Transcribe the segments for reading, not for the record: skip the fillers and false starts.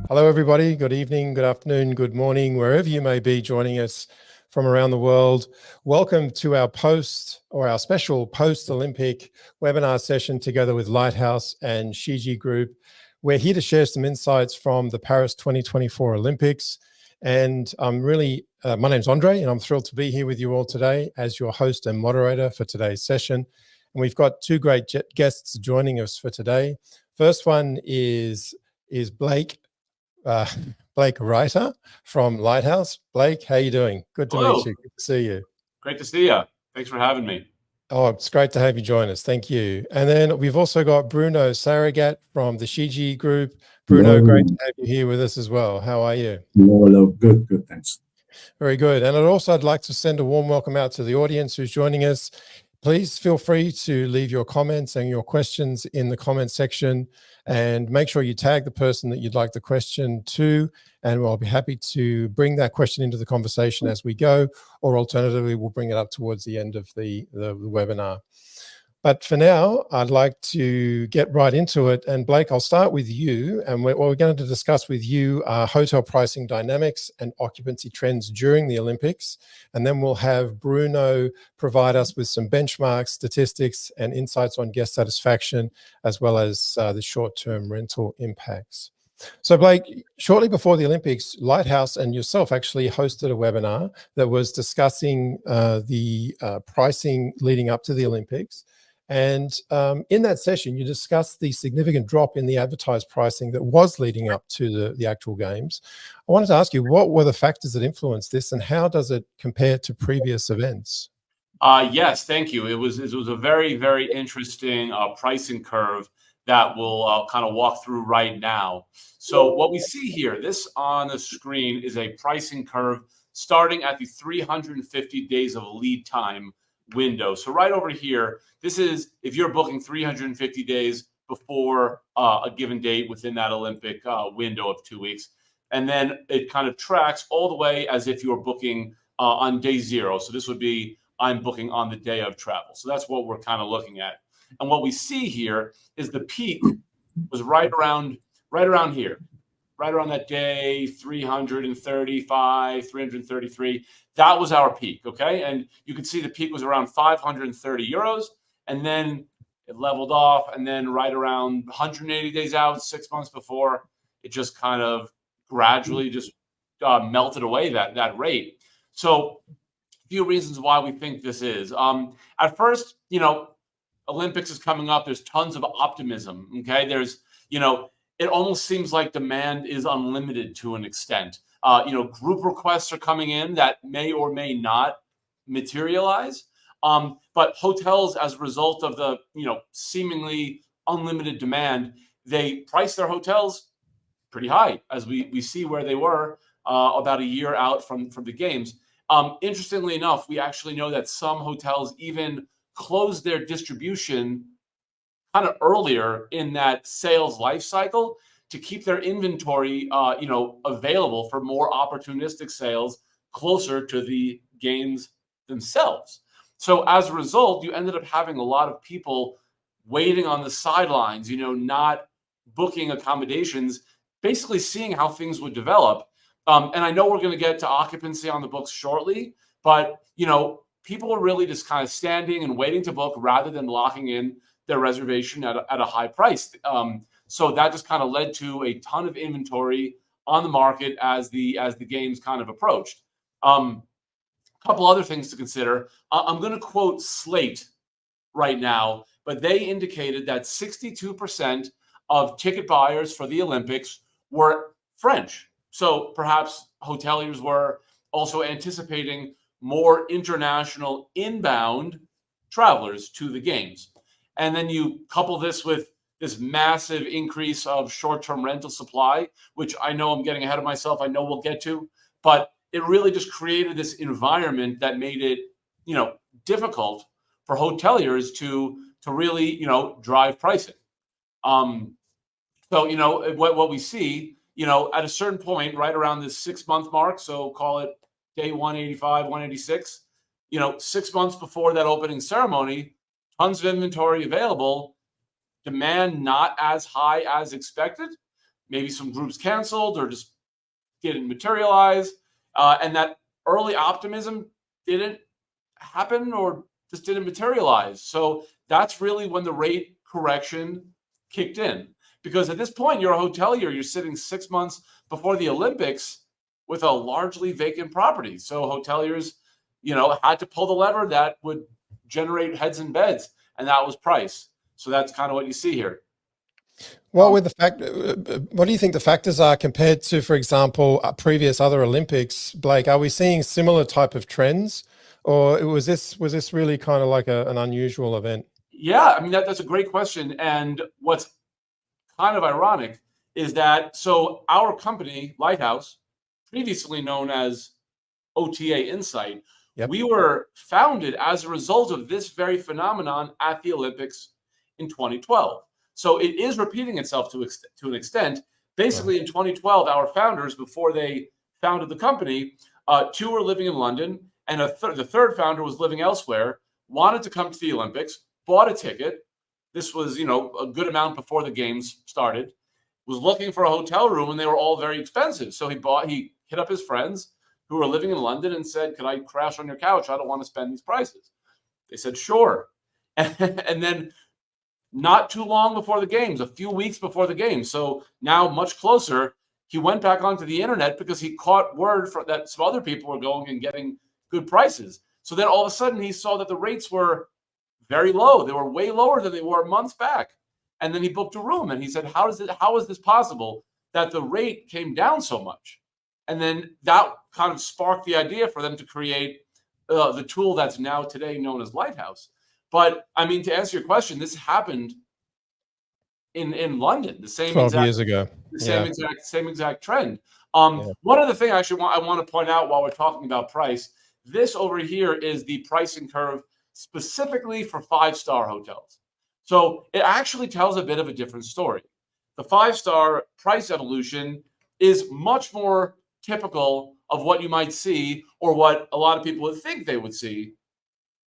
Hello, everybody. Good evening, good afternoon, good morning, wherever you may be joining us from around the world. Welcome to our our special post-Olympic webinar session together with Lighthouse and Shiji Group. We're here to share some insights from the Paris 2024 Olympics. And my name's Andre, and I'm thrilled to be here with you all today as your host and moderator for today's session. And we've got two great guests joining us for today. First one is Blake Reiter from Lighthouse. Blake, how you doing? Good to meet you. Good to see you. Great to see you. Thanks for having me. Oh, it's great to have you join us. Thank you. And then we've also got Bruno Saragat from the Shiji Group. Bruno, hello. Great to have you here with us as well. How are you? Hello. Good, thanks. Very good. And I'd like to send a warm welcome out to the audience who's joining us. Please feel free to leave your comments and your questions in the comment section, and make sure you tag the person that you'd like the question to, and I'll be happy to bring that question into the conversation as we go, or alternatively, we'll bring it up towards the end of the webinar. But for now, I'd like to get right into it. And Blake, I'll start with you. And what we're going to discuss with you are hotel pricing dynamics and occupancy trends during the Olympics. And then we'll have Bruno provide us with some benchmarks, statistics, and insights on guest satisfaction, as well as the short-term rental impacts. So Blake, shortly before the Olympics, Lighthouse and yourself actually hosted a webinar that was discussing the pricing leading up to the Olympics. And in that session, you discussed the significant drop in the advertised pricing that was leading up to the actual games. I wanted to ask you, what were the factors that influenced this, and how does it compare to previous events? Yes, thank you. It was a very, very interesting pricing curve that we'll kind of walk through right now. So what we see here, this on the screen is a pricing curve starting at the 350 days of lead time window. So right over here, this is if you're booking 350 days before a given date within that Olympic window of 2 weeks. And then it kind of tracks all the way as if you're booking on day zero. So this would be, I'm booking on the day of travel. So that's what we're kind of looking at. And what we see here is the peak was right around here, right around that day 335, 333. That was our peak, okay? And you can see the peak was around 530 euros, and then it leveled off, and then right around 180 days out, 6 months before, it just kind of gradually just melted away that rate. So a few reasons why we think this is. At first, Olympics is coming up. There's tons of optimism, okay? There's, it almost seems like demand is unlimited to an extent. Group requests are coming in that may or may not materialize. But hotels, as a result of the, seemingly unlimited demand, they price their hotels pretty high, as we see where they were about a year out from the games. Interestingly enough, we actually know that some hotels even closed their distribution kind of earlier in that sales life cycle to keep their inventory, available for more opportunistic sales closer to the games themselves. So as a result, you ended up having a lot of people waiting on the sidelines, not booking accommodations, basically seeing how things would develop. And I know we're going to get to occupancy on the books shortly, but, people are really just kind of standing and waiting to book rather than locking in their reservation at a high price. So that just kind of led to a ton of inventory on the market as the games kind of approached. A couple other things to consider. I'm going to quote Slate right now, but they indicated that 62% of ticket buyers for the Olympics were French. So perhaps hoteliers were also anticipating more international inbound travelers to the games. And then you couple this with this massive increase of short-term rental supply, which I know I'm getting ahead of myself. I know we'll get to, but it really just created this environment that made it, difficult for hoteliers to really, drive pricing. So, what we see, at a certain point, right around this 6 month mark, so call it day 185, 186, 6 months before that opening ceremony, tons of inventory available, demand not as high as expected, maybe some groups canceled or just didn't materialize, and that early optimism didn't happen or just didn't materialize. So that's really when the rate correction kicked in. Because at this point, you're a hotelier, you're sitting 6 months before the Olympics with a largely vacant property. So hoteliers, had to pull the lever that would generate heads and beds, and that was price. So that's kind of what you see here. What do you think the factors are compared to, for example, previous other Olympics? Blake, are we seeing similar type of trends, or was this really kind of like an unusual event? Yeah, I mean, that's a great question. And what's kind of ironic is that, so our company, Lighthouse, previously known as OTA Insight, Yep. we were founded as a result of this very phenomenon at the Olympics in 2012. So it is repeating itself to an extent. Basically, in 2012, our founders, before they founded the company, two were living in London, and the third founder was living elsewhere, wanted to come to the Olympics, bought a ticket. This was, a good amount before the games started, was looking for a hotel room, and they were all very expensive. So he hit up his friends who were living in London and said, "Could I crash on your couch? I don't want to spend these prices." They said, "Sure." And then not too long before the games, a few weeks before the games, so now much closer, he went back onto the internet because he caught word that some other people were going and getting good prices. So then all of a sudden he saw that the rates were very low. They were way lower than they were months back. And then he booked a room and he said, how is this possible that the rate came down so much? And then that kind of sparked the idea for them to create the tool that's now today known as Lighthouse. But I mean, to answer your question, this happened in London, the same 12 years ago. the same exact trend. Yeah. One other thing I want to point out while we're talking about price, this over here is the pricing curve specifically for 5-star hotels. So it actually tells a bit of a different story. The 5-star price evolution is much more typical of what you might see, or what a lot of people would think they would see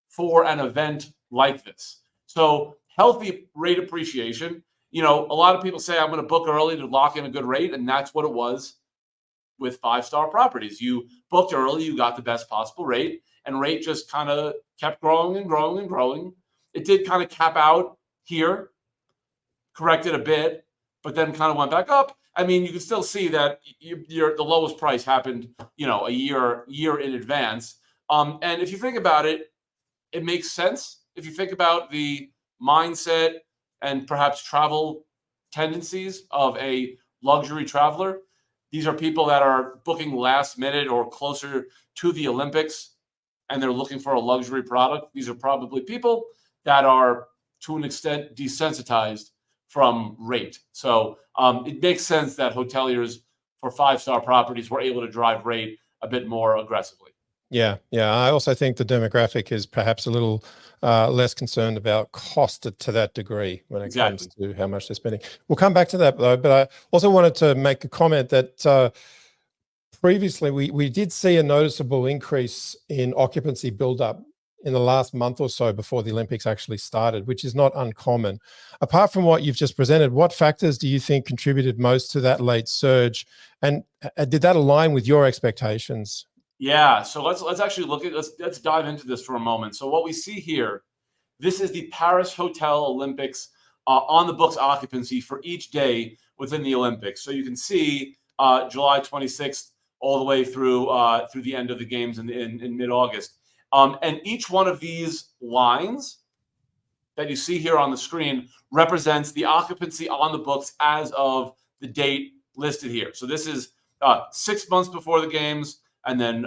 for an event like this. So healthy rate appreciation. A lot of people say, I'm going to book early to lock in a good rate. And that's what it was with 5-star properties. You booked early, you got the best possible rate, and rate just kind of kept growing and growing and growing. It did kind of cap out here, corrected a bit, but then kind of went back up. I mean, you can still see that the lowest price happened, a year in advance. And if you think about it, it makes sense. If you think about the mindset and perhaps travel tendencies of a luxury traveler, these are people that are booking last minute or closer to the Olympics, and they're looking for a luxury product. These are probably people that are, to an extent, desensitized from rate. So it makes sense that hoteliers for 5-star properties were able to drive rate a bit more aggressively. Yeah. I also think the demographic is perhaps a little less concerned about cost to that degree when it comes to how much they're spending. We'll come back to that though, but I also wanted to make a comment that previously we did see a noticeable increase in occupancy buildup in the last month or so before the Olympics actually started, which is not uncommon. Apart from what you've just presented, what factors do you think contributed most to that late surge? And did that align with your expectations? Yeah, so let's actually let's dive into this for a moment. So what we see here, this is the Paris Hotel Olympics on the books occupancy for each day within the Olympics. So you can see July 26th all the way through the end of the games in mid-August. And each one of these lines that you see here on the screen represents the occupancy on the books as of the date listed here. So this is 6 months before the games, and then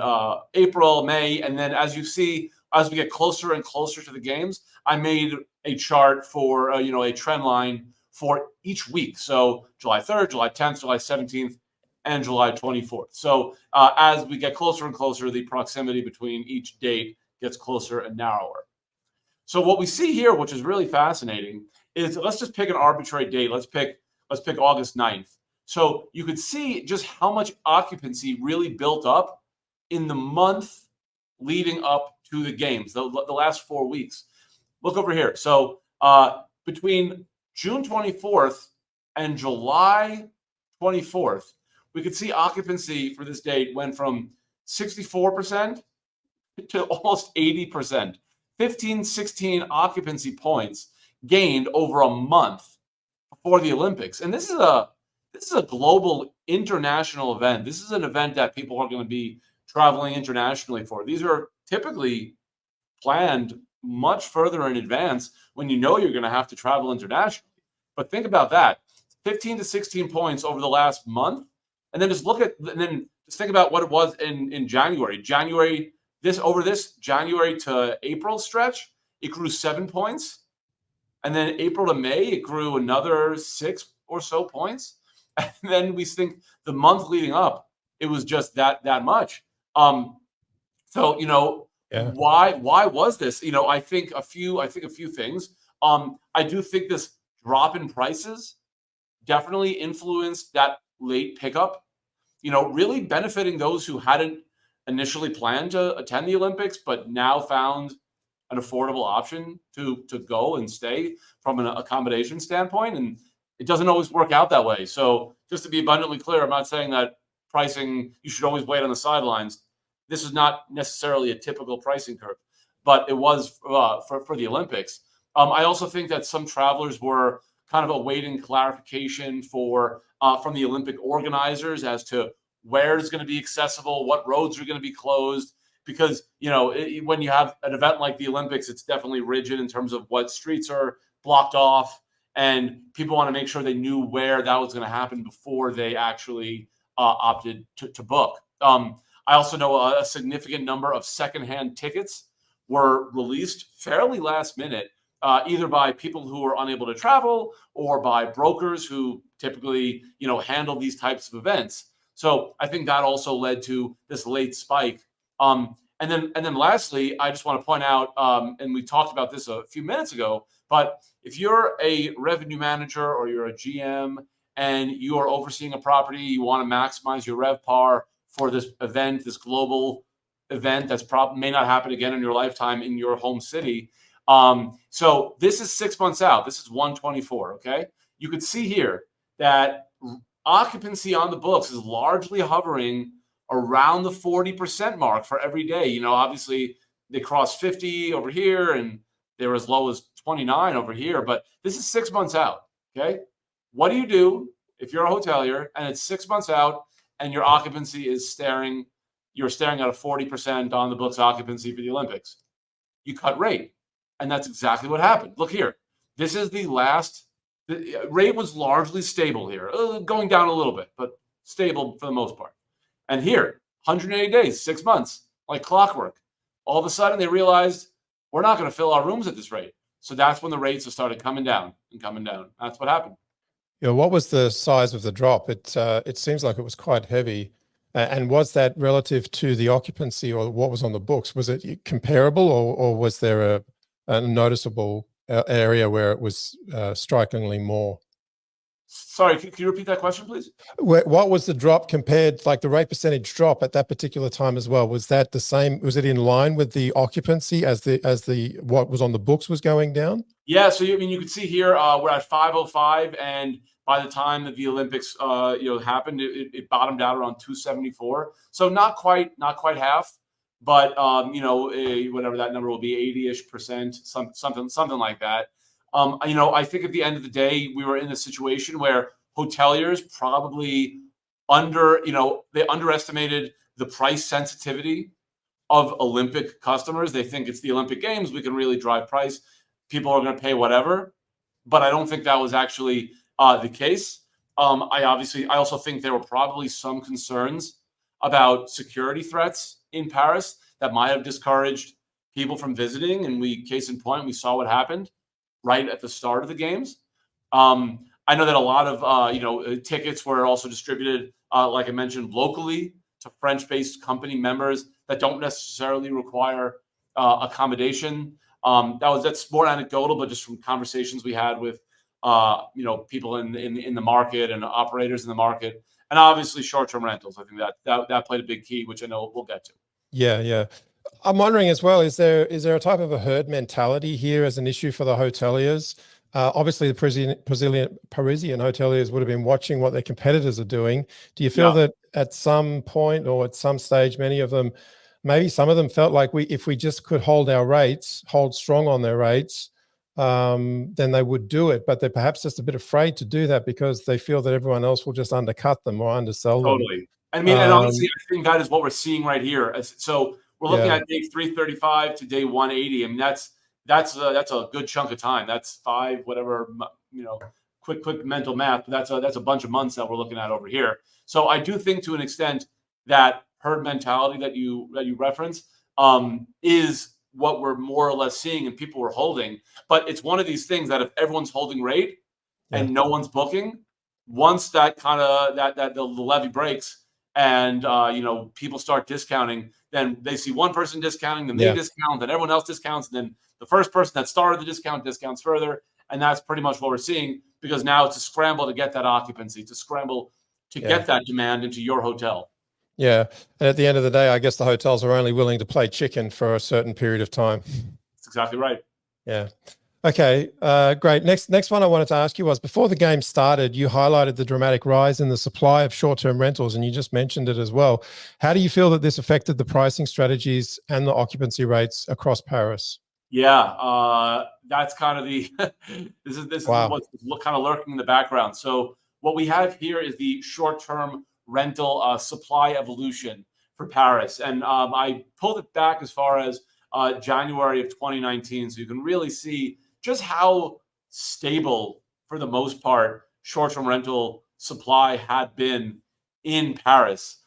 April, May, and then as you see, as we get closer and closer to the games, I made a chart for a trend line for each week. So July 3rd, July 10th, July 17th, and July 24th. So as we get closer and closer, the proximity between each date gets closer and narrower. So what we see here, which is really fascinating, is let's just pick an arbitrary date. Let's pick August 9th. So you could see just how much occupancy really built up in the month leading up to the games, the last 4 weeks. Look over here. So between June 24th and July 24th, we could see occupancy for this date went from 64% to almost 80%. 15, 16 occupancy points gained over a month before the Olympics. And this is a global international event. This is an event that people are going to be traveling internationally for. These are typically planned much further in advance when you know you're going to have to travel internationally. But think about that. 15 to 16 points over the last month. And then just think about what it was in January. This January to April stretch, it grew 7 points. And then April to May, it grew another 6 or so points. And then we think the month leading up, it was just that much. So, why was this? I think a few things. I do think this drop in prices definitely influenced that late pickup, really benefiting those who hadn't initially planned to attend the Olympics, but now found an affordable option to go and stay from an accommodation standpoint. And it doesn't always work out that way. So just to be abundantly clear, I'm not saying that pricing, you should always wait on the sidelines. This is not necessarily a typical pricing curve, but it was for the Olympics. I also think that some travelers were kind of awaiting clarification from the Olympic organizers as to where it's going to be accessible, what roads are going to be closed. Because, when you have an event like the Olympics, it's definitely rigid in terms of what streets are blocked off. And people want to make sure they knew where that was going to happen before they actually opted to book. I also know a significant number of secondhand tickets were released fairly last minute, either by people who were unable to travel or by brokers who typically, handle these types of events. So I think that also led to this late spike. And then lastly, I just want to point out, and we talked about this a few minutes ago, but if you're a revenue manager or you're a GM and you are overseeing a property, you want to maximize your RevPAR for this event, this global event that's probably may not happen again in your lifetime in your home city. So this is 6 months out. This is 124. Okay. You could see here that occupancy on the books is largely hovering around the 40% mark for every day. Obviously they crossed 50 over here and they were as low as 29 over here, but this is 6 months out. Okay. What do you do if you're a hotelier and it's 6 months out and your occupancy is you're staring at a 40% on the books occupancy for the Olympics? You cut rate. And that's exactly what happened. Look here. This is the rate was largely stable here, going down a little bit, but stable for the most part. And here, 180 days, 6 months, like clockwork. All of a sudden, they realized we're not going to fill our rooms at this rate. So that's when the rates have started coming down and coming down. That's what happened. What was the size of the drop? It seems like it was quite heavy. And was that relative to the occupancy or what was on the books? Was it comparable or was there a noticeable area where it was strikingly more? Sorry, can you repeat that question, please? What was the drop compared, like the rate percentage drop at that particular time as well? Was that the same? Was it in line with the occupancy as the what was on the books was going down? Yeah, so you can see here we're at 505, and by the time that the Olympics happened, it bottomed out around 274. So not quite half, but whatever that number will be, 80-ish%, something like that. I think at the end of the day, we were in a situation where hoteliers probably they underestimated the price sensitivity of Olympic customers. They think it's the Olympic Games, we can really drive price. People are going to pay whatever, but I don't think that was actually the case. I also think there were probably some concerns about security threats in Paris that might have discouraged people from visiting. And case in point, we saw what happened right at the start of the games. I know that a lot of tickets were also distributed, like I mentioned, locally to French-based company members that don't necessarily require accommodation. That's more anecdotal, but just from conversations we had with people in the market and operators in the market, and obviously short-term rentals. I think that played a big key, which I know we'll get to. Yeah. I'm wondering as well, is there a type of a herd mentality here as an issue for the hoteliers? Obviously, the Parisian hoteliers would have been watching what their competitors are doing. Do you feel Yeah. that at some point or at some stage, many of them, maybe some of them felt like if we just could hold our rates, hold strong on their rates, then they would do it. But they're perhaps just a bit afraid to do that because they feel that everyone else will just undercut them or undersell them. Totally. I mean, and honestly, I think that is what we're seeing right here. So we're looking at day 335 to day 180. I mean, that's a good chunk of time. That's whatever, quick mental math. But that's a bunch of months that we're looking at over here. So I do think to an extent that herd mentality that you reference is what we're more or less seeing and people are holding. But it's one of these things that if everyone's holding rate and no one's booking, once that kind of that the levy breaks and people start discounting, then they see one person discounting, then they discount, then everyone else discounts, and then the first person that started the discount discounts further. And that's pretty much what we're seeing, because now it's a scramble to get that occupancy, to scramble to get that demand into your hotel. Yeah. And at the end of the day, I guess the hotels are only willing to play chicken for a certain period of time. That's exactly right. Yeah. Okay, great. Next one I wanted to ask you was, before the game started, you highlighted the dramatic rise in the supply of short-term rentals, and you just mentioned it as well. How do you feel that this affected the pricing strategies and the occupancy rates across Paris? Yeah, that's kind of the this is what's kind of lurking in the background. So what we have here is the short-term rental supply evolution for Paris, and I pulled it back as far as January of 2019, so you can really see just how stable, for the most part, short-term rental supply had been in Paris,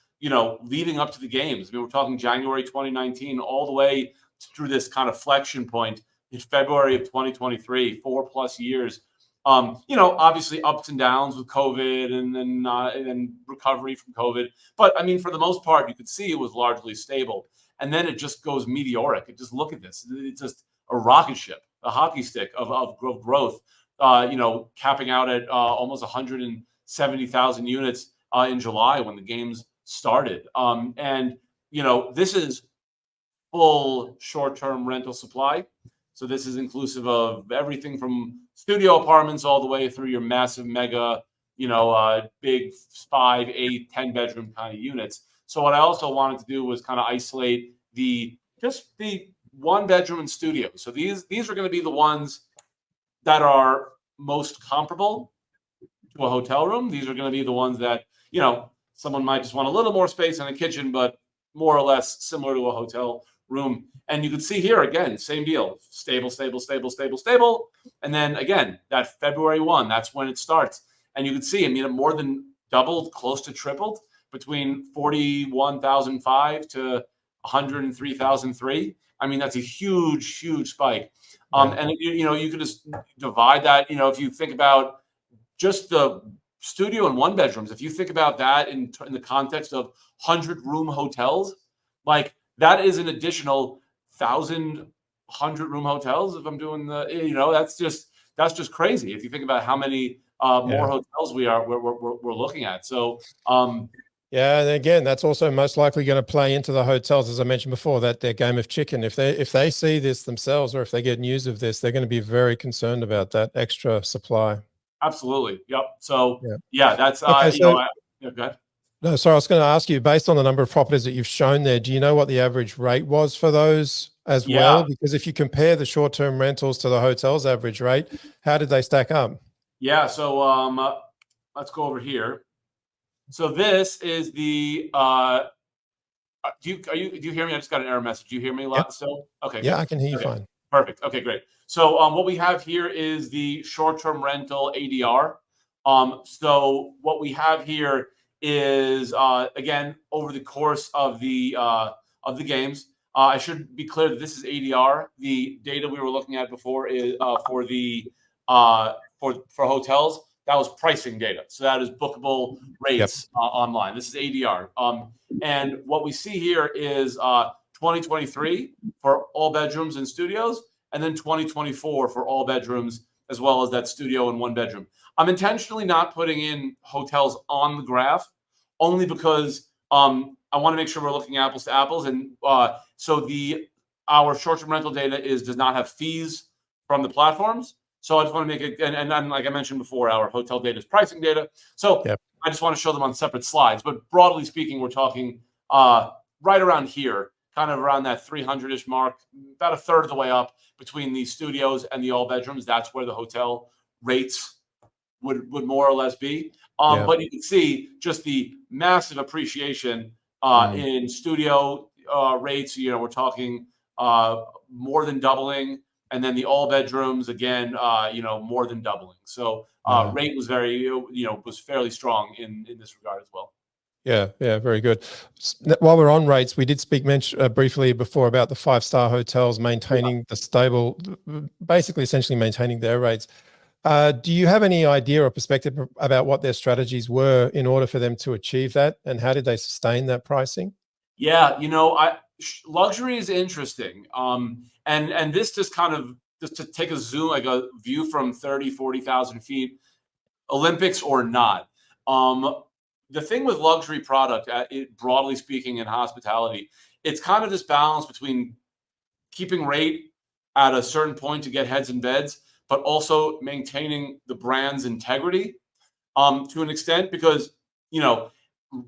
leading up to the games. I mean, we're talking January 2019 all the way through this kind of flexion point in February of 2023, 4+ years. Obviously ups and downs with COVID and then recovery from COVID. But I mean, for the most part, you could see it was largely stable. And then it just goes meteoric. Just look at this. It's just a rocket ship, a hockey stick of growth, capping out at almost 170,000 units in July when the games started. This is full short-term rental supply. So this is inclusive of everything from studio apartments all the way through your massive mega, big 5, 8, 10 bedroom kind of units. So what I also wanted to do was kind of isolate the 1 bedroom and studio. So these are going to be the ones that are most comparable to a hotel room. These are going to be the ones that, someone might just want a little more space in a kitchen, but more or less similar to a hotel room. And you can see here again, same deal, stable. And then again, that February 1, that's when it starts. And you can see, it more than doubled, close to tripled, between 41,005 to 103,003. I mean, that's a huge spike. And you can just divide that. If you think about just the studio and 1 bedrooms, if you think about that in the context of 100-room hotels, like that is an additional 1,000 100-room hotels. If I'm doing that's just crazy. If you think about how many more hotels we're looking at. So yeah, and again, that's also most likely going to play into the hotels, as I mentioned before, that their game of chicken. If they see this themselves, or if they get news of this, they're going to be very concerned about that extra supply. Absolutely. Yep. So that's okay, go ahead. No, sorry, I was going to ask you, based on the number of properties that you've shown there, do you know what the average rate was for those as well? Because if you compare the short-term rentals to the hotel's average rate, how did they stack up? Yeah. So let's go over here. So this is the do you hear me? I just got an error message. Do you hear me a lot still? Okay. Yeah, I can hear you fine. Perfect. Okay, great. So what we have here is the short-term rental ADR. So what we have here is again, over the course of the games. I should be clear that this is ADR. The data we were looking at before is for hotels. That was pricing data. So that is bookable rates online. This is ADR. And what we see here is 2023 for all bedrooms and studios, and then 2024 for all bedrooms, as well as that studio and 1 bedroom. I'm intentionally not putting in hotels on the graph, only because I want to make sure we're looking apples to apples. And so our short-term rental data does not have fees from the platforms. So I just want to make it, and like I mentioned before, our hotel data is pricing data. So Yep. I just want to show them on separate slides. But broadly speaking, we're talking right around here, kind of around that 300-ish mark, about a third of the way up between the studios and the all bedrooms. That's where the hotel rates would more or less be. Yeah. But you can see just the massive appreciation in studio rates. You know, we're talking more than doubling. And then the all bedrooms again, you know, more than doubling. So rate was very, you know, was fairly strong in this regard as well. Yeah, yeah, very good. While we're on rates, we did speak briefly before about the 5-star hotels maintaining the stable, basically essentially maintaining their rates. Do you have any idea or perspective about what their strategies were in order for them to achieve that, and how did they sustain that pricing? Yeah, you know, luxury is interesting. And this just kind of, just to take a zoom, like a view from 30, 40,000 feet, Olympics or not. The thing with luxury product, broadly speaking, in hospitality, it's kind of this balance between keeping rate at a certain point to get heads in beds, but also maintaining the brand's integrity to an extent, because, you know,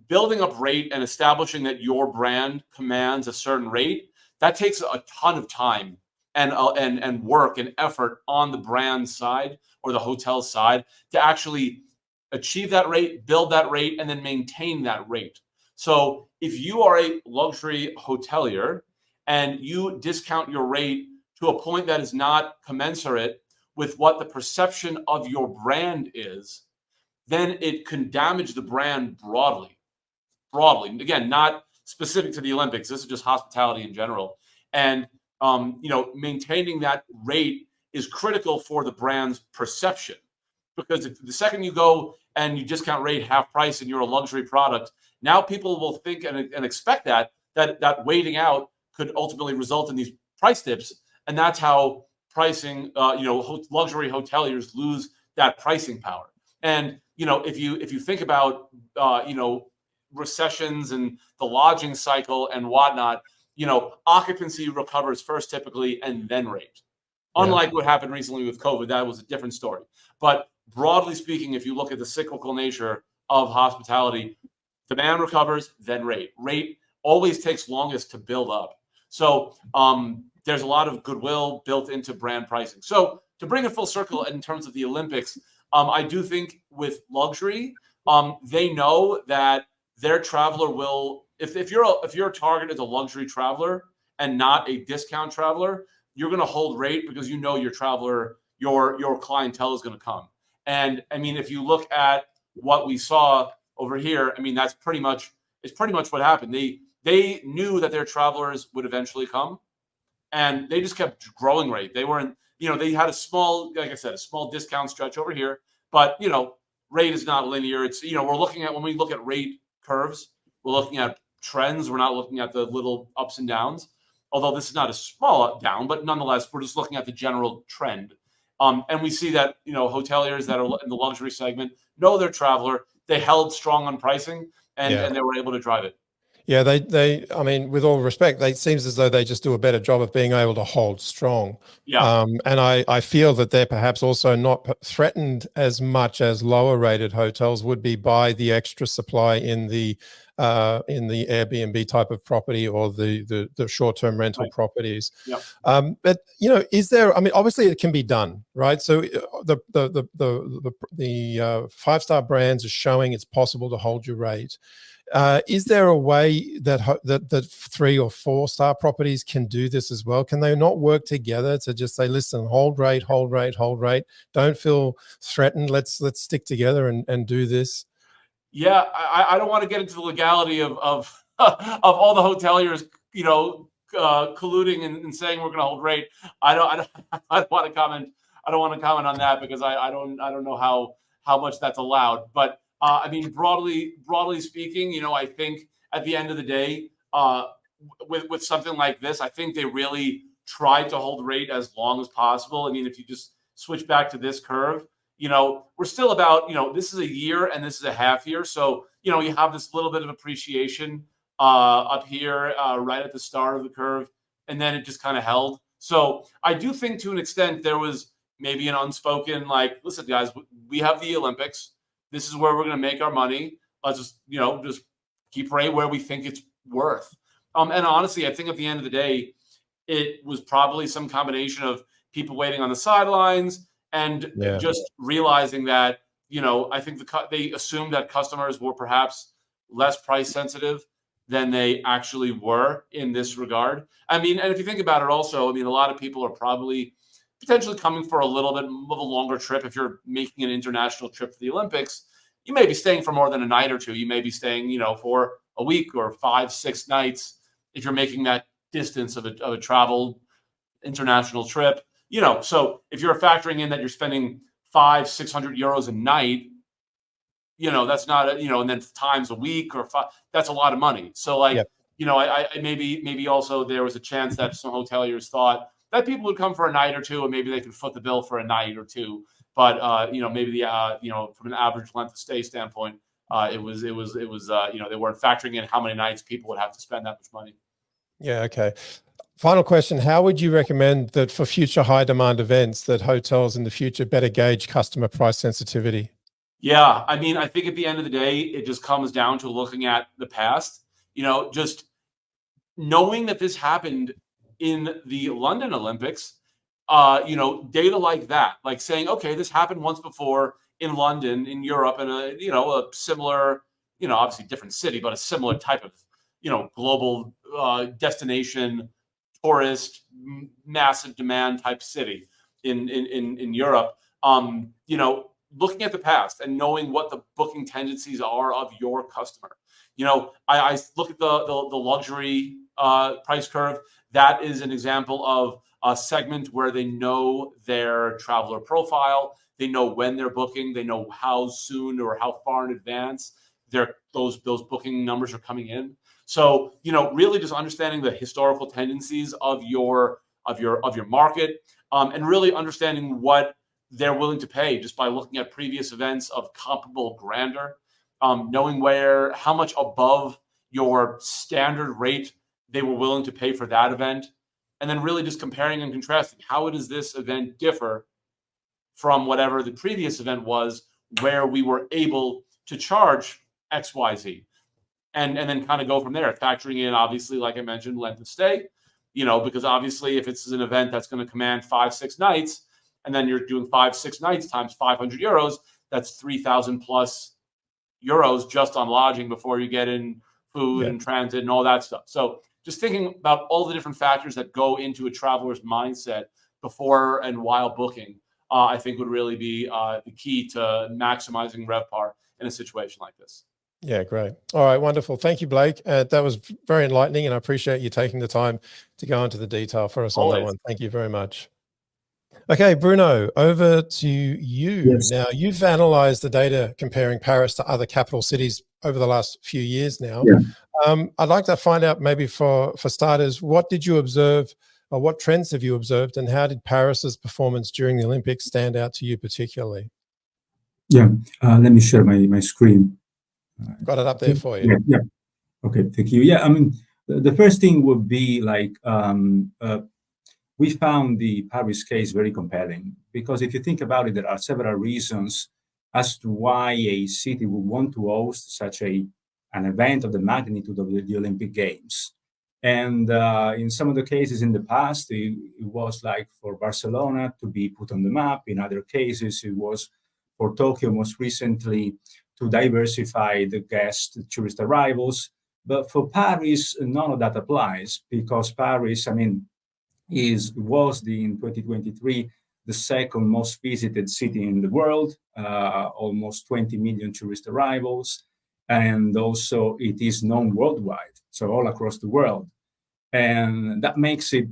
building up rate and establishing that your brand commands a certain rate, that takes a ton of time and work and effort on the brand side or the hotel side to actually achieve that rate, build that rate, and then maintain that rate. So if you are a luxury hotelier and you discount your rate to a point that is not commensurate with what the perception of your brand is, then it can damage the brand broadly. Again, not specific to the Olympics. This is just hospitality in general. And you know, maintaining that rate is critical for the brand's perception, because if the second you go and you discount rate half price and you're a luxury product, now people will think and expect that waiting out could ultimately result in these price dips, and that's how pricing, you know, luxury hoteliers lose that pricing power. And you know, if you think about you know, recessions and the lodging cycle and whatnot, you know, occupancy recovers first typically, and then rate. Unlike what happened recently with COVID, that was a different story. But broadly speaking, if you look at the cyclical nature of hospitality, demand recovers, then rate. Rate always takes longest to build up. So there's a lot of goodwill built into brand pricing. So to bring it full circle in terms of the Olympics, I do think with luxury, they know that their traveler will, if your target is a luxury traveler and not a discount traveler, you're going to hold rate because you know your traveler, your clientele is going to come. And I mean, if you look at what we saw over here, I mean, it's pretty much what happened. They knew that their travelers would eventually come, and they just kept growing rate. They weren't, you know, they had a small, like I said, a small discount stretch over here, but you know, rate is not linear. It's, you know, when we look at rate curves, we're looking at trends. We're not looking at the little ups and downs. Although this is not a small down, but nonetheless, we're just looking at the general trend. And we see that, you know, hoteliers that are in the luxury segment know their traveler. They held strong on pricing, and they were able to drive it. Yeah, I mean, with all respect, it seems as though they just do a better job of being able to hold strong. Yeah. And I feel that they're perhaps also not threatened as much as lower rated hotels would be by the extra supply in the Airbnb type of property or the short-term rental properties. Yep. But you know, is there? I mean, obviously it can be done, right? So the 5-star brands are showing it's possible to hold your rate. Is there a way that 3 or 4-star properties can do this as well? Can they not work together to just say, listen, hold rate, don't feel threatened, let's stick together and do this? Yeah, I don't want to get into the legality of all the hoteliers, you know, colluding and saying we're going to hold rate. I don't want to comment. I don't want to comment on that because I don't know how much that's allowed. But I mean, broadly speaking, you know, I think at the end of the day, with something like this, I think they really tried to hold rate as long as possible. I mean, if you just switch back to this curve, you know, we're still about, you know, this is a year and this is a half year. So, you know, you have this little bit of appreciation up here right at the start of the curve, and then it just kind of held. So I do think to an extent there was, maybe an unspoken, like, listen, guys, we have the Olympics. This is where we're going to make our money. Let's just, just keep rate where we think it's worth. And honestly, I think at the end of the day, it was probably some combination of people waiting on the sidelines and just realizing that, I think they assumed that customers were perhaps less price sensitive than they actually were in this regard. I mean, and if you think about it also, I mean, a lot of people are probably potentially coming for a little bit of a longer trip. If you're making an international trip for the Olympics, you may be staying for more than a night or two. You may be staying, for a week or 5-6 nights if you're making that distance of a travel international trip. So if you're factoring in that you're spending 500-600 euros a night, that's not and then times a week or 5, that's a lot of money. So I maybe also there was a chance that some hoteliers thought that people would come for a night or two, and maybe they could foot the bill for a night or two. But maybe the from an average length of stay standpoint, it was they weren't factoring in how many nights people would have to spend that much money. Yeah. Okay. Final question. How would you recommend that for future high demand events that hotels in the future better gauge customer price sensitivity? Yeah. I mean, I think at the end of the day, it just comes down to looking at the past, just knowing that this happened in the London Olympics, data like that, like saying, okay, this happened once before in London, in Europe, in a similar, obviously different city, but a similar type of, global destination, tourist, massive demand type city in Europe. Looking at the past and knowing what the booking tendencies are of your customer. I look at the luxury price curve. That is an example of a segment where they know their traveler profile. They know when they're booking. They know how soon or how far in advance those booking numbers are coming in. So, really just understanding the historical tendencies of your market, and really understanding what they're willing to pay just by looking at previous events of comparable grandeur, knowing how much above your standard rate they were willing to pay for that event, and then really just comparing and contrasting. How does this event differ from whatever the previous event was where we were able to charge XYZ? And then kind of go from there, factoring in, obviously, like I mentioned, length of stay, because obviously if it's an event that's going to command 5-6 nights, and then you're doing 5-6 nights times 500 euros, that's 3,000 plus euros just on lodging before you get in food and transit and all that stuff. So just thinking about all the different factors that go into a traveler's mindset before and while booking, I think would really be the key to maximizing RevPAR in a situation like this. Yeah, great. All right, wonderful. Thank you, Blake. That was very enlightening, and I appreciate you taking the time to go into the detail for us on that one. Thank you very much. Okay, Bruno, over to you. Yes. Now, you've analyzed the data comparing Paris to other capital cities over the last few years now. Yeah. I'd like to find out, maybe for starters, what did you observe, or what trends have you observed, and how did Paris's performance during the Olympics stand out to you particularly? Yeah. Let me share my screen. Got it up there for you. Yeah. Okay. Thank you. Yeah. I mean, the first thing would be like, we found the Paris case very compelling, because if you think about it, there are several reasons as to why a city would want to host such an event of the magnitude of the Olympic Games. And in some of the cases in the past, it was like for Barcelona to be put on the map. In other cases, it was for Tokyo most recently to diversify the tourist arrivals. But for Paris, none of that applies, because Paris, I mean, was in 2023 the second most visited city in the world, almost 20 million tourist arrivals, and also it is known worldwide, so all across the world. And that makes it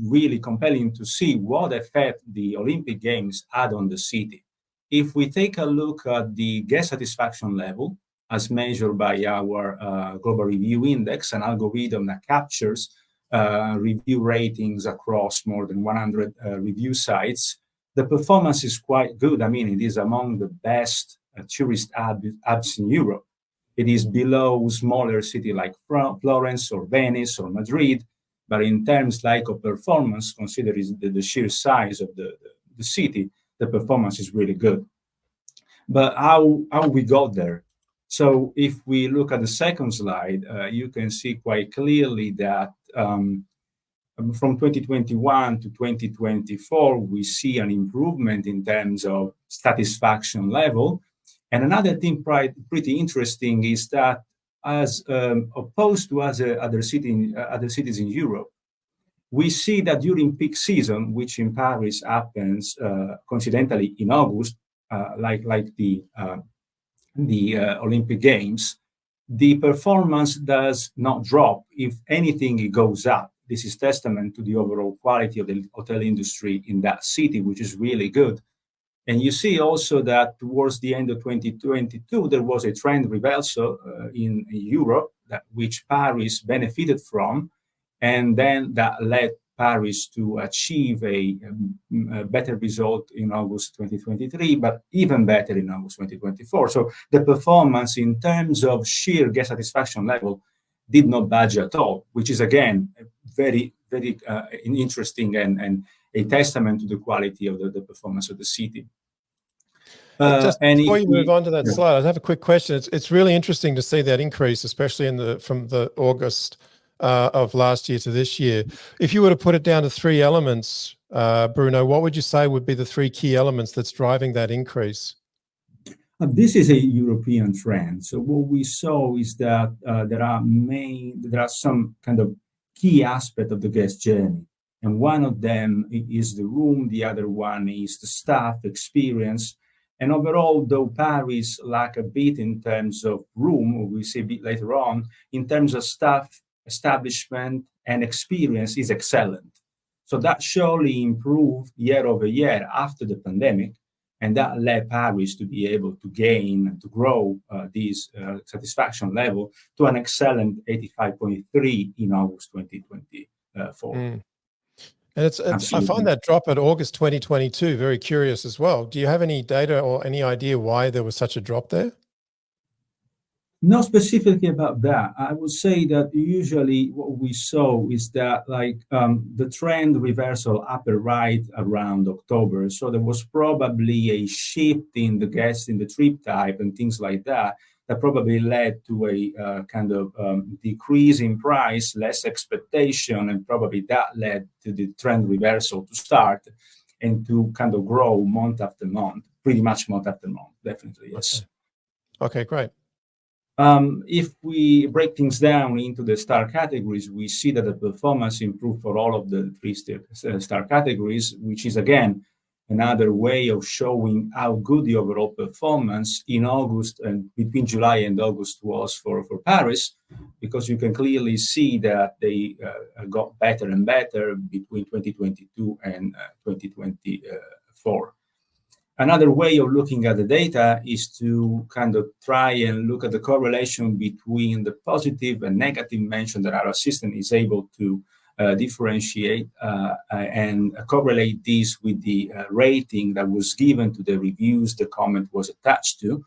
really compelling to see what effect the Olympic Games had on the city. If we take a look at the guest satisfaction level, as measured by our Global Review Index, an algorithm that captures review ratings across more than 100 review sites, the performance is quite good. I mean, it is among the best tourist apps in Europe. It is below smaller cities like Florence or Venice or Madrid, but in terms like of performance, considering the sheer size of the the city, the performance is really good. But how we got there? So if we look at the second slide, you can see quite clearly that from 2021 to 2024, we see an improvement in terms of satisfaction level. And another thing pretty interesting is that as opposed to other cities in Europe, we see that during peak season, which in Paris happens coincidentally in August, like the Olympic Games, the performance does not drop. If anything, it goes up. This is testament to the overall quality of the hotel industry in that city, which is really good. And you see also that towards the end of 2022, there was a trend reversal in Europe, which Paris benefited from. And then that led Paris to achieve a better result in August 2023, but even better in August 2024. So the performance in terms of sheer guest satisfaction level did not budge at all, which is, again, very, very interesting and a testament to the quality of the performance of the city. Just before you move on to that slide, I have a quick question. It's really interesting to see that increase, especially from the August of last year to this year. If you were to put it down to three elements, Bruno, what would you say would be the three key elements that's driving that increase? This is a European trend. So what we saw is that there are some kind of key aspect of the guest journey. And one of them is the room, the other one is the staff experience. And overall, though Paris lack a bit in terms of room, we'll see a bit later on, in terms of staff, establishment, and experience is excellent. So that surely improved year over year after the pandemic. And that led Paris to be able to gain and to grow this satisfaction level to an excellent 85.3 in August 2024. And I find that drop at August 2022 very curious as well. Do you have any data or any idea why there was such a drop there? Not specifically about that. I would say that usually what we saw is that the trend reversal upper right around October. So there was probably a shift in the guests in the trip type and things like that probably led to a kind of decrease in price, less expectation, and probably that led to the trend reversal to start and to kind of grow month after month, pretty much month after month, definitely, yes. Okay, great. If we break things down into the star categories, we see that the performance improved for all of the three star categories, which is, again, another way of showing how good the overall performance in August and between July and August was for Paris, because you can clearly see that they got better and better between 2022 and 2024. Another way of looking at the data is to kind of try and look at the correlation between the positive and negative mention that our assistant is able to differentiate and correlate this with the rating that was given to the reviews the comment was attached to.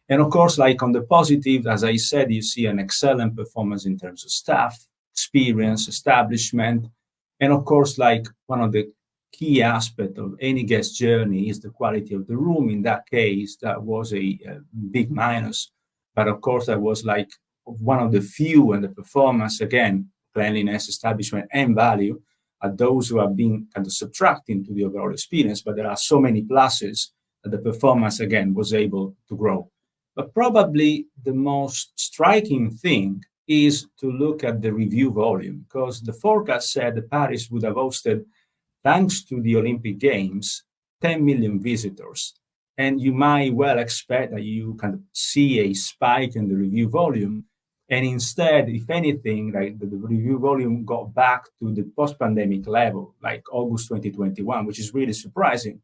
And of course, like on the positive, as I said, you see an excellent performance in terms of staff, experience, establishment. And of course, like one of the key aspect of any guest journey is the quality of the room. In that case, that was a big minus. But of course, that was like one of the few, and the performance, again, cleanliness, establishment, and value are those who are being kind of subtracting to the overall experience. But there are so many pluses that the performance, again, was able to grow. But probably the most striking thing is to look at the review volume, because the forecast said that Paris would have hosted, thanks to the Olympic Games, 10 million visitors. And you might well expect that you kind of see a spike in the review volume. And instead, if anything, like the review volume got back to the post-pandemic level, like August 2021, which is really surprising.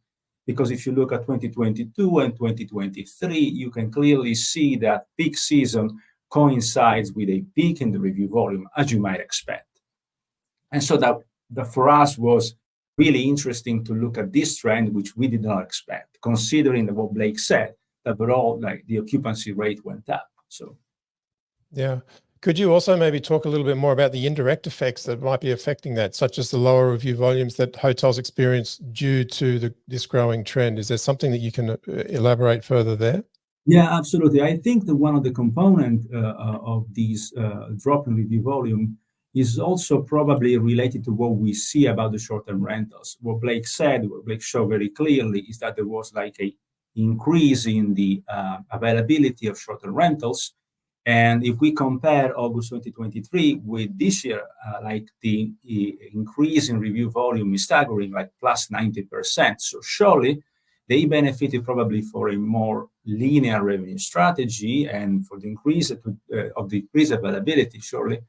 Because if you look at 2022 and 2023, you can clearly see that peak season coincides with a peak in the review volume, as you might expect. And so that for us was really interesting to look at this trend, which we did not expect, considering what Blake said, that overall, like the occupancy rate went up. So, yeah, Could you also maybe talk a little bit more about the indirect effects that might be affecting that, such as the lower review volumes that hotels experience due to this growing trend? Is there something that you can elaborate further there? Yeah, absolutely. I think that one of the components of these drop in review volume is also probably related to what we see about the short-term rentals. What Blake said, what Blake showed very clearly, is that there was like a increase in the availability of short-term rentals. And if we compare August 2023 with this year, like the increase in review volume is staggering, like plus 90%. So surely they benefited probably for a more linear revenue strategy and for the increase of the increased availability, surely.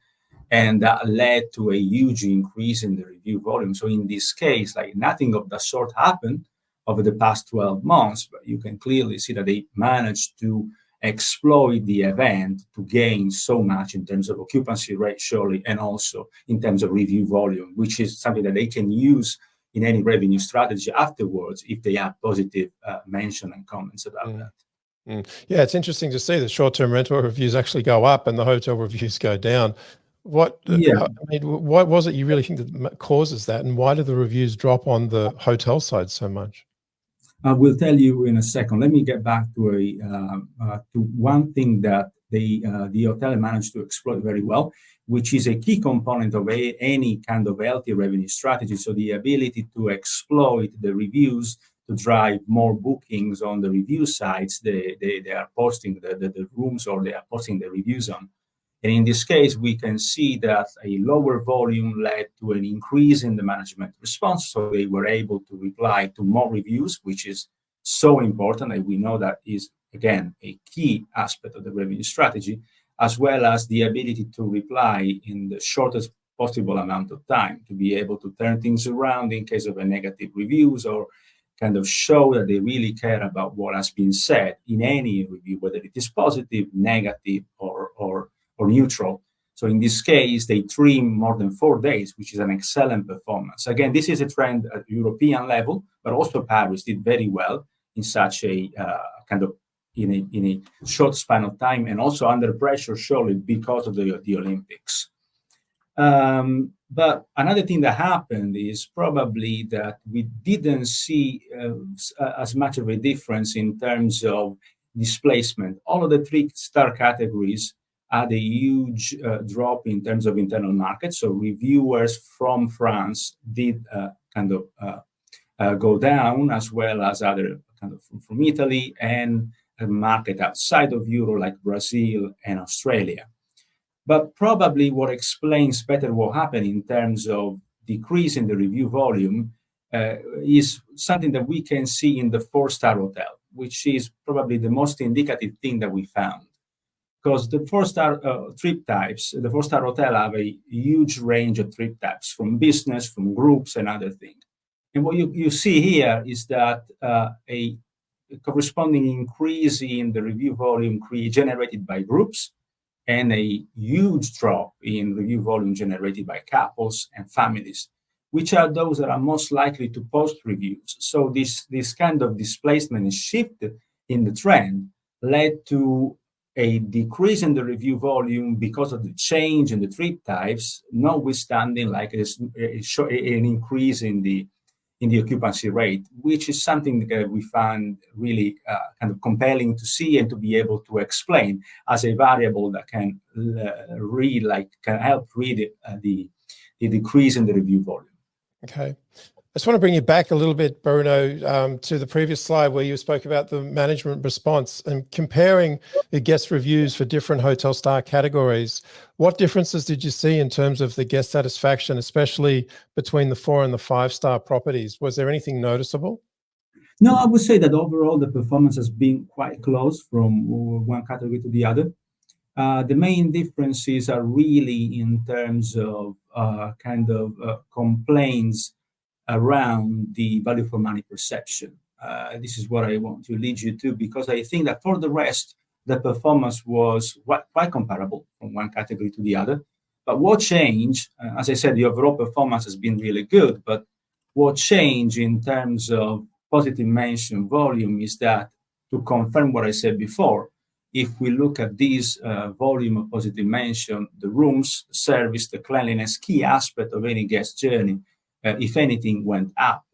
And that led to a huge increase in the review volume. So in this case, like nothing of that sort happened over the past 12 months, but you can clearly see that they managed to exploit the event to gain so much in terms of occupancy rate, surely, and also in terms of review volume, which is something that they can use in any revenue strategy afterwards if they have positive mention and comments about that. Yeah, it's interesting to see the short-term rental reviews actually go up and the hotel reviews go down. What was it you really think that causes that, and why do the reviews drop on the hotel side so much? I will tell you in a second. Let me get back to to one thing that the hotel managed to exploit very well, which is a key component of any kind of healthy revenue strategy. So the ability to exploit the reviews to drive more bookings on the review sites they are posting the rooms, or they are posting the reviews on. And in this case, we can see that a lower volume led to an increase in the management response. So they were able to reply to more reviews, which is so important. And we know that is, again, a key aspect of the revenue strategy, as well as the ability to reply in the shortest possible amount of time, to be able to turn things around in case of a negative reviews, or kind of show that they really care about what has been said in any review, whether it is positive, negative, or neutral. So in this case, they trim more than 4 days, which is an excellent performance. Again, this is a trend at European level, but also Paris did very well in such a kind of in a short span of time, and also under pressure, surely because of the Olympics. But another thing that happened is probably that we didn't see as much of a difference in terms of displacement. All of the 3-star categories had a huge drop in terms of internal market. So reviewers from France did kind of go down, as well as other kind of from Italy and a market outside of Euro like Brazil and Australia. But probably what explains better what happened in terms of decrease in the review volume is something that we can see in the 4-star hotel, which is probably the most indicative thing that we found. Because the 4-star trip types, the 4-star hotel have a huge range of trip types, from business, from groups, and other things. And what you see here is that a corresponding increase in the review volume generated by groups, and a huge drop in review volume generated by couples and families, which are those that are most likely to post reviews. So this kind of displacement and shift in the trend led to a decrease in the review volume because of the change in the trip types, notwithstanding like an increase in the occupancy rate, which is something that we find really kind of compelling to see and to be able to explain as a variable that can help read the decrease in the review volume. Okay. I just want to bring you back a little bit, Bruno, to the previous slide where you spoke about the management response and comparing the guest reviews for different hotel star categories. What differences did you see in terms of the guest satisfaction, especially between the 4 and the 5-star properties? Was there anything noticeable? No, I would say that overall the performance has been quite close from one category to the other. The main differences are really in terms of complaints around the value for money perception. This is what I want to lead you to, because I think that for the rest, the performance was quite comparable from one category to the other. But what changed, as I said, the overall performance has been really good, but what changed in terms of positive mention volume is that, to confirm what I said before, if we look at this volume of positive mention, the rooms, the service, the cleanliness, key aspect of any guest journey, if anything, went up.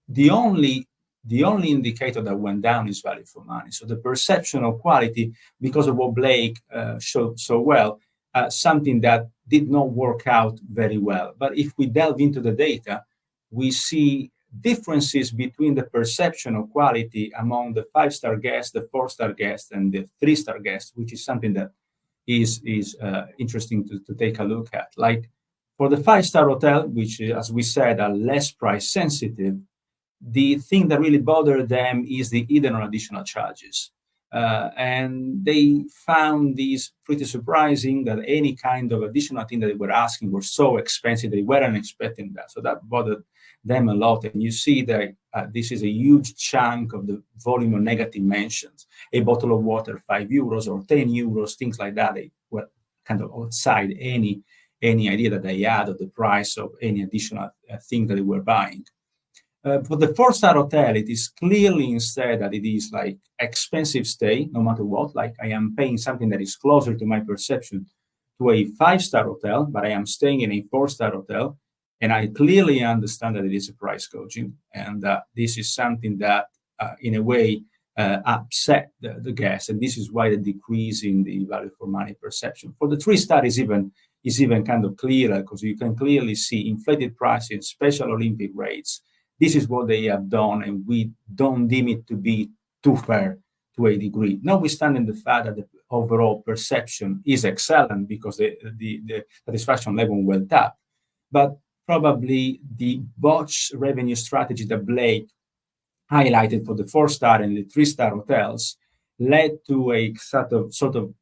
The only indicator that went down is value for money. So the perception of quality, because of what Blake showed so well, something that did not work out very well. But if we delve into the data, we see differences between the perception of quality among the 5-star guests, the 4-star guests, and the 3-star guests, which is something that is interesting to take a look at. Like for the 5-star hotel, which, as we said, are less price sensitive, the thing that really bothered them is the hidden or additional charges. And they found these pretty surprising, that any kind of additional thing that they were asking were so expensive, they weren't expecting that. So that bothered them a lot. And you see that this is a huge chunk of the volume of negative mentions. A bottle of water, €5 or €10, things like that. They were kind of outside any idea that they had of the price of any additional thing that they were buying. For the 4-star hotel, it is clearly instead that it is like expensive stay, no matter what. Like I am paying something that is closer to my perception to a 5-star hotel, but I am staying in a 4-star hotel. And I clearly understand that it is a price gouging. And this is something that, in a way, upset the guests. And this is why the decrease in the value for money perception. For the 3-star is even kind of clearer, because you can clearly see inflated pricing, special Olympic rates. This is what they have done, and we don't deem it to be too fair to a degree, notwithstanding the fact that the overall perception is excellent because the satisfaction level went up. But probably the botched revenue strategy that Blake highlighted for the 4-star and the 3-star hotels led to a sort of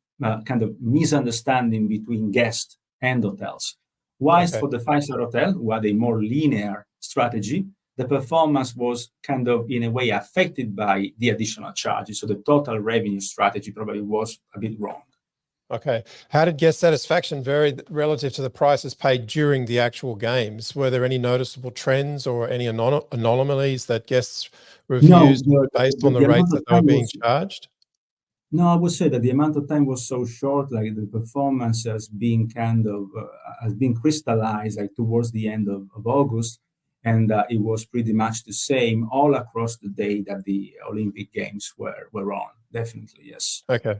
kind of misunderstanding between guests and hotels. Whilst for the 5-star hotel, who had a more linear strategy, the performance was kind of, in a way, affected by the additional charges. So the total revenue strategy probably was a bit wrong. Okay. How did guest satisfaction vary relative to the prices paid during the actual games? Were there any noticeable trends or any anomalies that guests refused based on the rates that they were being charged? No, I would say that the amount of time was so short, like the performance has been crystallized like towards the end of August. And it was pretty much the same all across the day that the Olympic Games were on. Definitely, yes. Okay.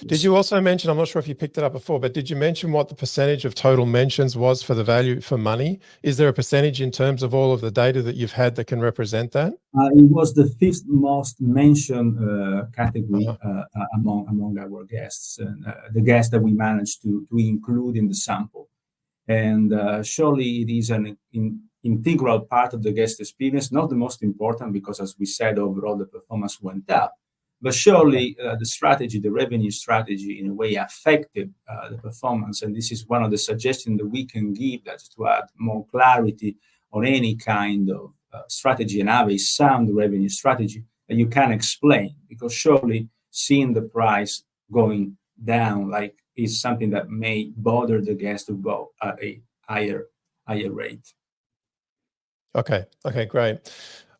Did you also mention, I'm not sure if you picked it up before, but did you mention what the percentage of total mentions was for the value for money? Is there a percentage in terms of all of the data that you've had that can represent that? It was the 5th most mentioned category among our guests, and the guests that we managed to include in the sample. And surely it is an integral part of the guest experience, not the most important, because as we said, overall the performance went up. But surely the revenue strategy in a way affected the performance. And this is one of the suggestions that we can give, that to add more clarity on any kind of strategy and have a sound revenue strategy that you can explain, because surely seeing the price going down like is something that may bother the guest to go at a higher rate. Okay, great.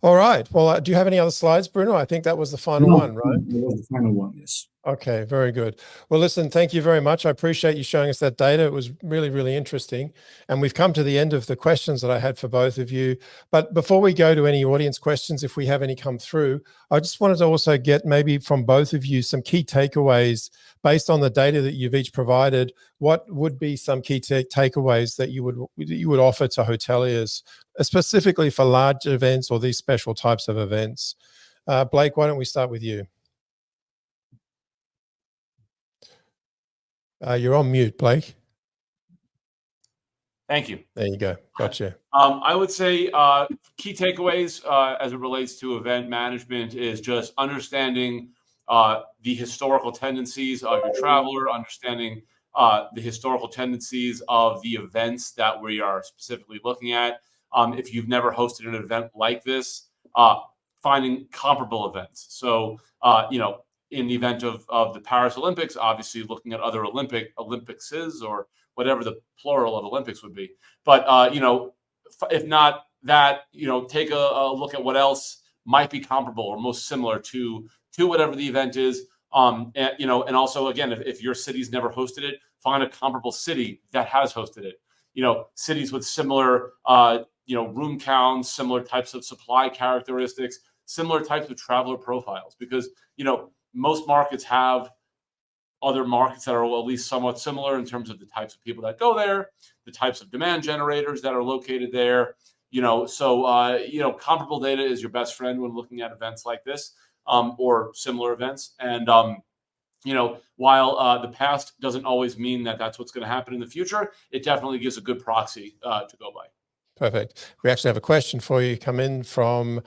All right. Well, do you have any other slides, Bruno? I think that was the final one, right? It was the final one, yes. Okay, very good. Well, listen, thank you very much. I appreciate you showing us that data. It was really, really interesting. And we've come to the end of the questions that I had for both of you. But before we go to any audience questions, if we have any come through, I just wanted to also get maybe from both of you some key takeaways based on the data that you've each provided. What would be some key takeaways that you would offer to hoteliers, specifically for large events or these special types of events? Blake, why don't we start with you? You're on mute, Blake. Thank you. There you go. Gotcha. I would say key takeaways as it relates to event management is just understanding the historical tendencies of your traveler, understanding the historical tendencies of the events that we are specifically looking at. If you've never hosted an event like this, finding comparable events. So, in the event of the Paris Olympics, obviously looking at other Olympics or whatever the plural of Olympics would be. But, if not that, take a look at what else might be comparable or most similar to whatever the event is. And also, again, if your city's never hosted it, find a comparable city that has hosted it. Cities with similar, room counts, similar types of supply characteristics, similar types of traveler profiles, because, most markets have other markets that are at least somewhat similar in terms of the types of people that go there, the types of demand generators that are located there. Comparable data is your best friend when looking at events like this, or similar events. And, while the past doesn't always mean that that's what's going to happen in the future, it definitely gives a good proxy to go by. Perfect. We actually have a question for you come in from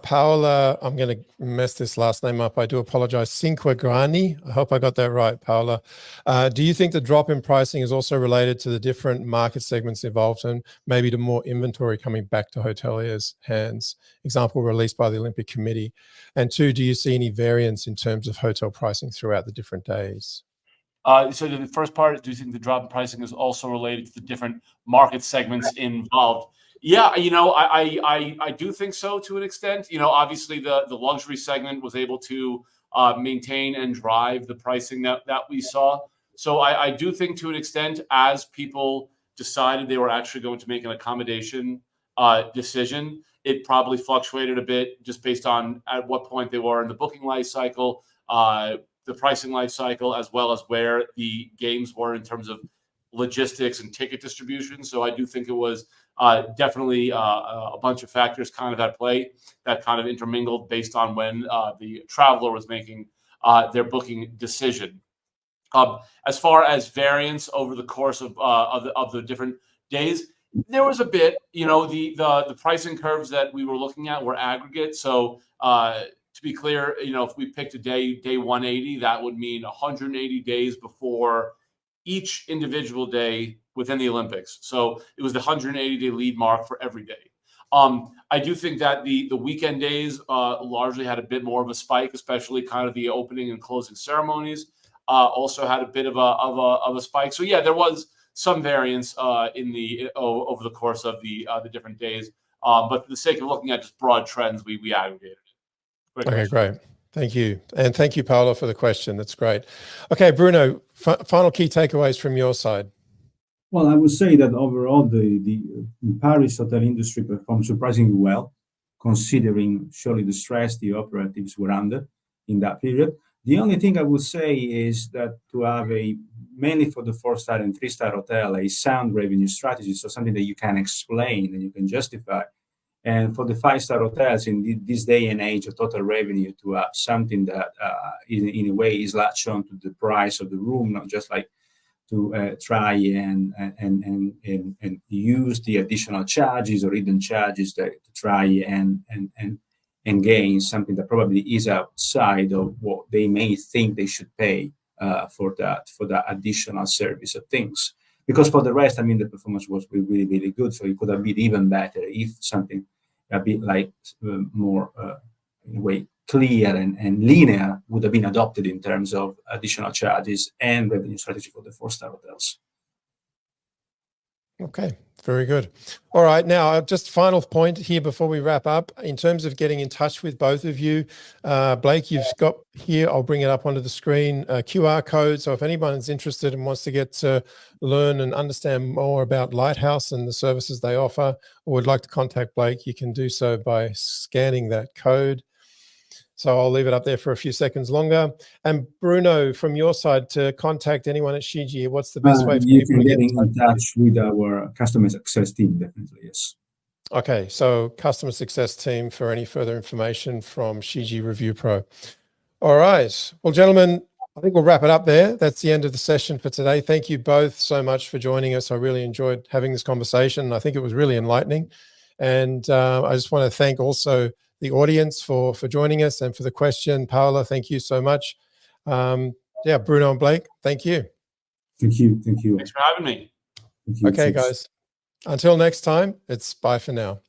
Paola. I'm going to mess this last name up. I do apologize. Cinquegrani. I hope I got that right, Paola. Do you think the drop in pricing is also related to the different market segments involved and maybe to more inventory coming back to hoteliers' hands? Example released by the Olympic Committee. And 2, do you see any variance in terms of hotel pricing throughout the different days? So the first part, do you think the drop in pricing is also related to the different market segments involved? Yeah, I do think so to an extent. Obviously the luxury segment was able to maintain and drive the pricing that we saw. So I do think to an extent, as people decided they were actually going to make an accommodation decision, it probably fluctuated a bit just based on at what point they were in the booking life cycle, the pricing life cycle, as well as where the games were in terms of logistics and ticket distribution. So I do think it was definitely a bunch of factors kind of at play that kind of intermingled based on when the traveler was making their booking decision. As far as variance over the course of the different days, there was a bit. The pricing curves that we were looking at were aggregate. So to be clear, if we picked a day 180, that would mean 180 days before each individual day within the Olympics. So it was the 180-day lead mark for every day. I do think that the weekend days largely had a bit more of a spike, especially kind of the opening and closing ceremonies. Also had a bit of a spike. So yeah, there was some variance over the course of the different days. But for the sake of looking at just broad trends, we aggregated. Okay, great. Thank you. And thank you, Paola, for the question. That's great. Okay, Bruno, final key takeaways from your side. Well, I would say that overall, the Paris hotel industry performed surprisingly well, considering surely the stress the operatives were under in that period. The only thing I would say is that to have mainly for the 4-star and 3-star hotel, a sound revenue strategy, so something that you can explain and you can justify. And for the 5-star hotels in this day and age of total revenue, to have something that in a way is latched on to the price of the room, not just like to try and use the additional charges or hidden charges to try and gain something that probably is outside of what they may think they should pay for that additional service of things. Because for the rest, the performance was really, really good. So it could have been even better if something a bit like more in a way clear and linear would have been adopted in terms of additional charges and revenue strategy for the 4-star hotels. Okay, very good. All right, now just final point here before we wrap up. In terms of getting in touch with both of you, Blake, you've got here, I'll bring it up onto the screen, QR code. So if anyone's interested and wants to get to learn and understand more about Lighthouse and the services they offer, or would like to contact Blake, you can do so by scanning that code. So I'll leave it up there for a few seconds longer. And Bruno, from your side, to contact anyone at Shiji, what's the best way for you people can to get in touch with our customer success team, definitely, yes. Okay, so customer success team for any further information from Shiji Review Pro. All right. Well, gentlemen, I think we'll wrap it up there. That's the end of the session for today. Thank you both so much for joining us. I really enjoyed having this conversation. I think it was really enlightening. And I just want to thank also the audience for joining us and for the question. Paola, thank you so much. Yeah, Bruno and Blake, thank you. Thank you. Thank you. Thanks for having me. Okay, guys. Until next time, it's bye for now.